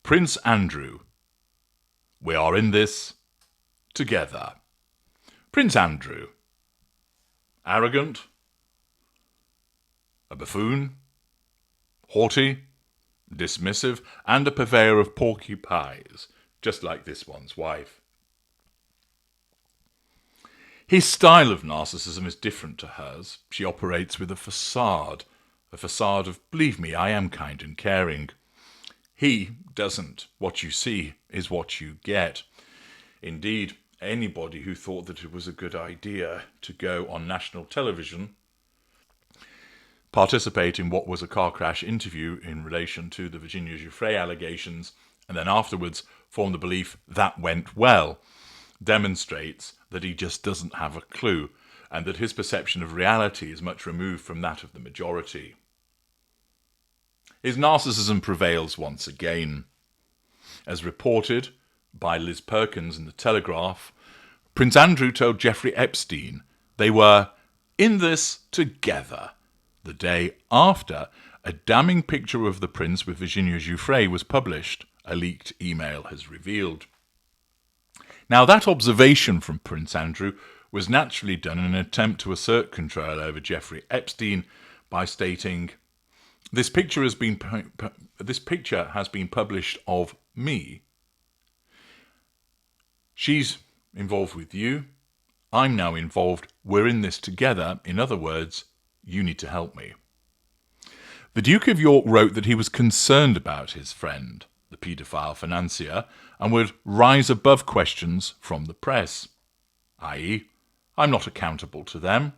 Prince Andrew. We are in this together. Prince Andrew. Arrogant, a buffoon, haughty, dismissive, and a purveyor of porky pies, just like this one's wife. His style of narcissism is different to hers. She operates with a facade of, believe me, I am kind and caring. He doesn't. What you see is what you get. Indeed, anybody who thought that it was a good idea to go on national television, participate in what was a car crash interview in relation to the Virginia Giuffre allegations, and then afterwards form the belief that went well, demonstrates that he just doesn't have a clue, and that his perception of reality is much removed from that of the majority. His narcissism prevails once again. As reported by Liz Perkins in The Telegraph, Prince Andrew told Jeffrey Epstein they were in this together the day after a damning picture of the prince with Virginia Giuffre was published, a leaked email has revealed. Now, that observation from Prince Andrew was naturally done in an attempt to assert control over Jeffrey Epstein by stating, This picture has been published of me. She's involved with you. I'm now involved. We're in this together. In other words, you need to help me. The Duke of York wrote that he was concerned about his friend, the paedophile financier, and would rise above questions from the press, i.e., I'm not accountable to them.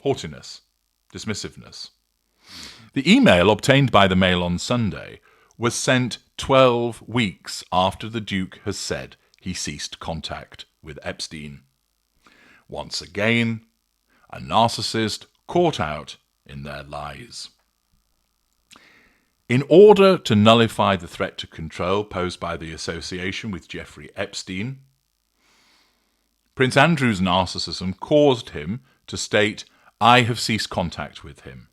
Haughtiness, dismissiveness. The email obtained by the Mail on Sunday was sent 12 weeks after the Duke has said he ceased contact with Epstein. Once again, a narcissist caught out in their lies. In order to nullify the threat to control posed by the association with Jeffrey Epstein, Prince Andrew's narcissism caused him to state, I have ceased contact with him.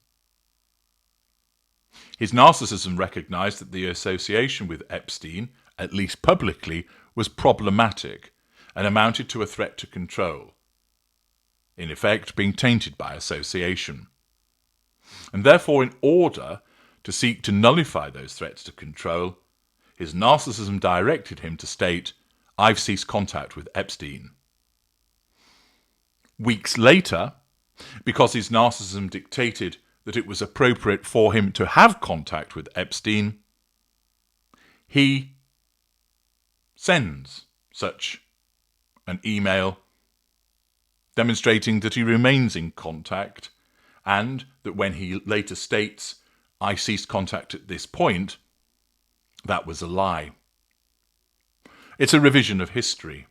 His narcissism recognized that the association with Epstein, at least publicly, was problematic and amounted to a threat to control, in effect being tainted by association. And therefore, in order to seek to nullify those threats to control, his narcissism directed him to state, I've ceased contact with Epstein. Weeks later, because his narcissism dictated that it was appropriate for him to have contact with Epstein, he sends such an email demonstrating that he remains in contact, and that when he later states, I ceased contact at this point, that was a lie. It's a revision of history,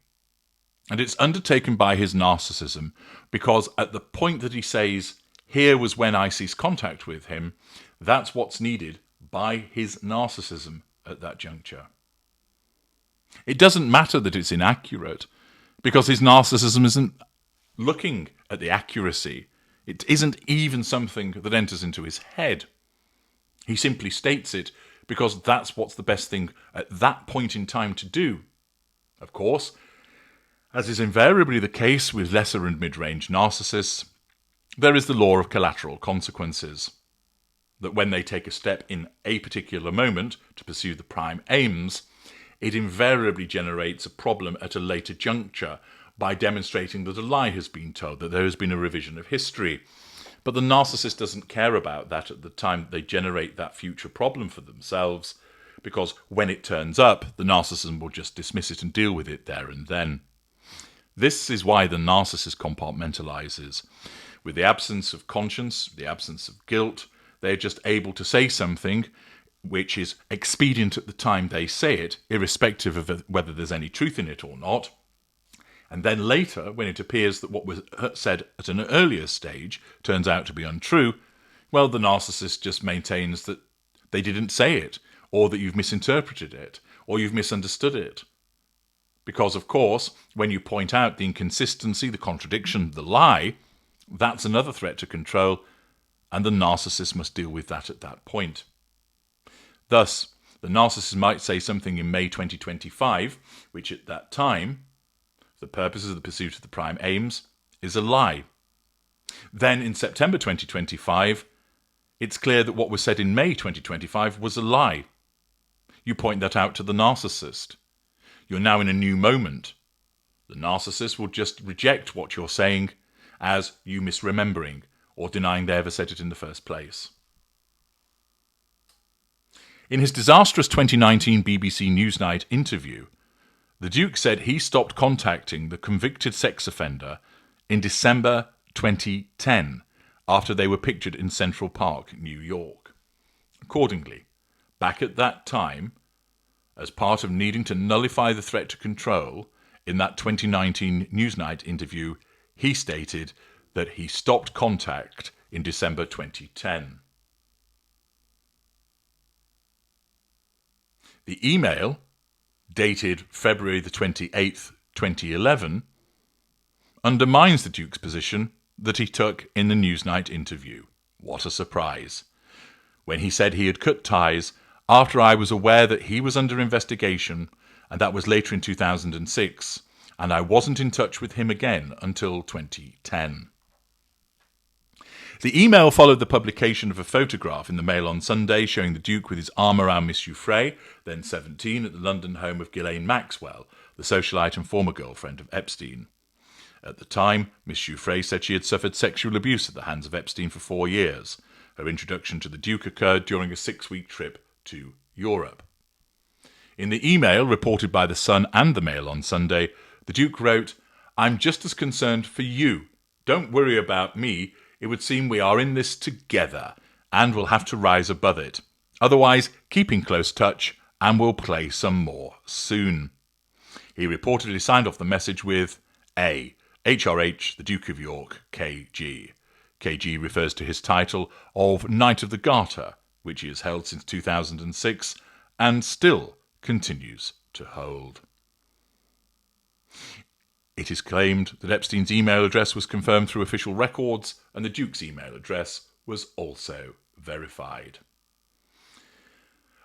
and it's undertaken by his narcissism because at the point that he says, here was when I ceased contact with him, that's what's needed by his narcissism at that juncture. It doesn't matter that it's inaccurate, because his narcissism isn't looking at the accuracy. It isn't even something that enters into his head. He simply states it because that's what's the best thing at that point in time to do. Of course, as is invariably the case with lesser and mid-range narcissists, there is the law of collateral consequences, that when they take a step in a particular moment to pursue the prime aims, it invariably generates a problem at a later juncture by demonstrating that a lie has been told, that there has been a revision of history. But the narcissist doesn't care about that at the time they generate that future problem for themselves, because when it turns up, the narcissism will just dismiss it and deal with it there and then. This is why the narcissist compartmentalizes. With the absence of conscience, the absence of guilt, they're just able to say something which is expedient at the time they say it, irrespective of whether there's any truth in it or not. And then later, when it appears that what was said at an earlier stage turns out to be untrue, well, the narcissist just maintains that they didn't say it, or that you've misinterpreted it, or you've misunderstood it. Because, of course, when you point out the inconsistency, the contradiction, the lie, that's another threat to control, and the narcissist must deal with that at that point. Thus, The narcissist might say something in May 2025, which at that time, for the purposes of the pursuit of the prime aims, is a lie. Then in September 2025, it's clear that what was said in May 2025 was a lie. You point that out to the narcissist. You're now in a new moment. The narcissist will just reject what you're saying as you misremembering or denying they ever said it in the first place. In his disastrous 2019 BBC Newsnight interview, the Duke said he stopped contacting the convicted sex offender in December 2010 after they were pictured in Central Park, New York. Accordingly, back at that time, as part of needing to nullify the threat to control, in that 2019 Newsnight interview, he stated that he stopped contact in December 2010. The email, dated February the 28th, 2011, undermines the Duke's position that he took in the Newsnight interview. What a surprise. When he said he had cut ties after I was aware that he was under investigation, and that was later in 2006, and I wasn't in touch with him again until 2010. The email followed the publication of a photograph in the Mail on Sunday showing the Duke with his arm around Miss Giuffre, then 17, at the London home of Ghislaine Maxwell, the socialite and former girlfriend of Epstein. At the time, Miss Giuffre said she had suffered sexual abuse at the hands of Epstein for 4 years. Her introduction to the Duke occurred during a 6-week trip to Europe. In the email reported by The Sun and the Mail on Sunday, the Duke wrote, "I'm just as concerned for you. Don't worry about me. It would seem we are in this together, and we'll have to rise above it. Otherwise, keep in close touch, and we'll play some more soon." He reportedly signed off the message with A. HRH, the Duke of York, KG. KG refers to his title of Knight of the Garter, which he has held since 2006, and still continues to hold. It is claimed that Epstein's email address was confirmed through official records, and the Duke's email address was also verified.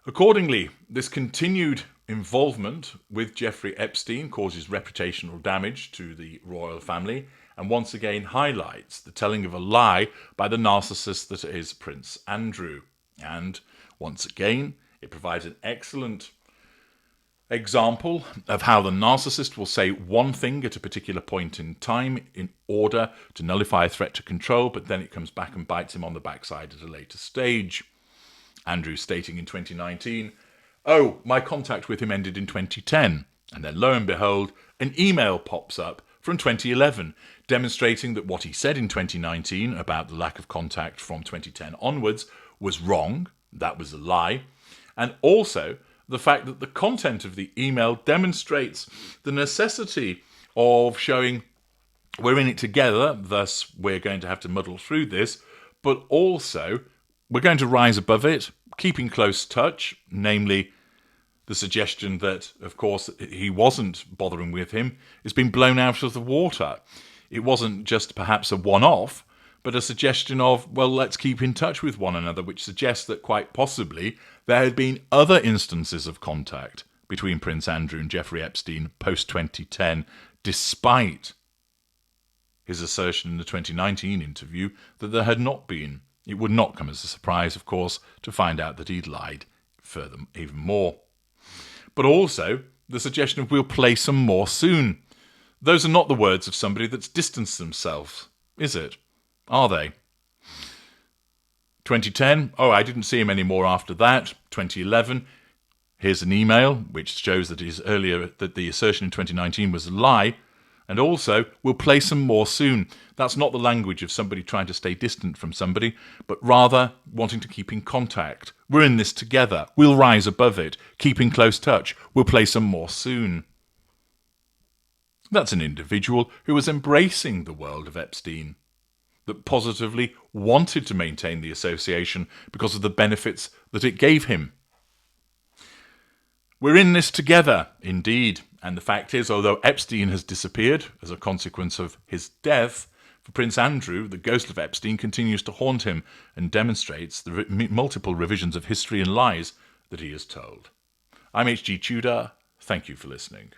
Accordingly, this continued involvement with Jeffrey Epstein causes reputational damage to the royal family and once again highlights the telling of a lie by the narcissist that is Prince Andrew. And once again, it provides an excellent example of how the narcissist will say one thing at a particular point in time in order to nullify a threat to control, but then it comes back and bites him on the backside at a later stage. Andrew stating in 2019, "Oh, my contact with him ended in 2010. And then lo and behold, an email pops up from 2011 demonstrating that what he said in 2019 about the lack of contact from 2010 onwards was wrong, that was a lie, and also the fact that the content of the email demonstrates the necessity of showing we're in it together, thus we're going to have to muddle through this, but also we're going to rise above it, keep in close touch, namely the suggestion that, of course, he wasn't bothering with him has been blown out of the water. It wasn't just perhaps a one-off, but a suggestion of, well, let's keep in touch with one another, which suggests that quite possibly there had been other instances of contact between Prince Andrew and Jeffrey Epstein post-2010, despite his assertion in the 2019 interview that there had not been. It would not come as a surprise, of course, to find out that he'd lied further, even more. But also the suggestion of we'll play some more soon. Those are not the words of somebody that's distanced themselves, is it? Are they? 2010, oh, I didn't see him anymore after that. 2011, here's an email which shows that the assertion in 2019 was a lie. And also, we'll play some more soon. That's not the language of somebody trying to stay distant from somebody, but rather wanting to keep in contact. We're in this together. We'll rise above it. Keep in close touch. We'll play some more soon. That's an individual who was embracing the world of Epstein, that positively wanted to maintain the association because of the benefits that it gave him. We're in this together, indeed. And the fact is, although Epstein has disappeared as a consequence of his death, for Prince Andrew, the ghost of Epstein continues to haunt him and demonstrates the multiple revisions of history and lies that he has told. I'm H.G. Tudor. Thank you for listening.